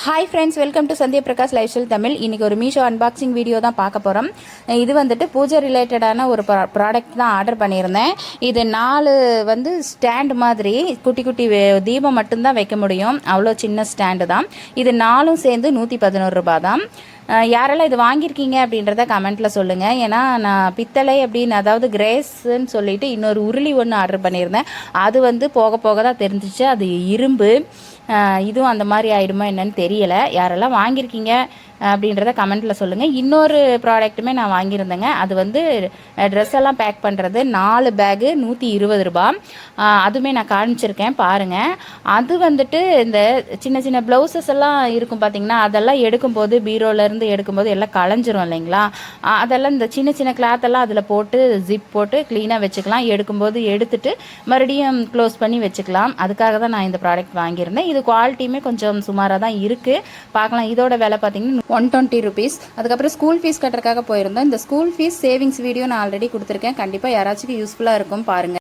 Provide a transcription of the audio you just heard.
Hi friends, welcome to Sandhya Prakash life style Tamil. இன்றைக்கி ஒரு Meesho unboxing video தான் பார்க்க போகிறோம். இது வந்துட்டு பூஜை ரிலேட்டடான ஒரு ப்ராடக்ட் தான் ஆர்டர் பண்ணியிருந்தேன். இது 4 ஸ்டாண்டு மாதிரி குட்டி குட்டி தீபம் மட்டும்தான் வைக்க முடியும். அவ்வளோ சின்ன ஸ்டாண்டு தான். இது 4ம் சேர்ந்து 111 ரூபா தான். யாரெல்லாம் இது வாங்கியிருக்கீங்க அப்படின்றத கமெண்ட்டில் சொல்லுங்கள். ஏன்னா நான் பித்தளை அப்படின்னு, அதாவது கிரேஸ்ன்னு சொல்லிட்டு இன்னொரு உருளி ஒன்று ஆர்டர் பண்ணியிருந்தேன். அது போக போக தான் தெரிஞ்சிச்சு அது இரும்பு. இதுவும் அந்த மாதிரி ஆகிடுமா என்னன்னு தெரியலை. யாரெல்லாம் வாங்கியிருக்கீங்க அப்படின்றத கமெண்ட்டில் சொல்லுங்கள். இன்னொரு ப்ராடக்ட்டுமே நான் வாங்கியிருந்தேங்க. அது ட்ரெஸ் எல்லாம் பேக் பண்ணுறது 4 பேகு 120 ரூபா. அதுவுமே நான் காமிச்சிருக்கேன் பாருங்கள். அது இந்த சின்ன சின்ன ப்ளவுசஸ் எல்லாம் இருக்கும் பார்த்திங்கன்னா, அதெல்லாம் எடுக்கும்போது பீரோலேருந்து எடுக்கும்போது எல்லாம் களைஞ்சிரும் இல்லைங்களா. அதெல்லாம் இந்த சின்ன சின்ன கிளாத்தெல்லாம் அதில் போட்டு ஜிப் போட்டு க்ளீனாக வச்சுக்கலாம். எடுக்கும்போது எடுத்துட்டு மறுபடியும் க்ளோஸ் பண்ணி வச்சுக்கலாம். அதுக்காக தான் நான் இந்த ப்ராடக்ட் வாங்கியிருந்தேன். இது குவாலிட்டியுமே கொஞ்சம் சுமாராக தான் இருக்குது. பார்க்கலாம். இதோட விலை பார்த்திங்கன்னா 120 ருபீஸ். அதுக்கப்புறம் ஸ்கூல் ஃபீஸ் கட்டுறதுக்காக போயிருந்தோம். இந்த ஸ்கூல் ஃபீஸ் சேவிங்ஸ் வீடியோ நான் ஆல்ரெடி கொடுத்துருக்கேன். கண்டிப்பாக யாராச்சும் யூஸ்ஃபுல்லாக இருக்கும் பாருங்கள்.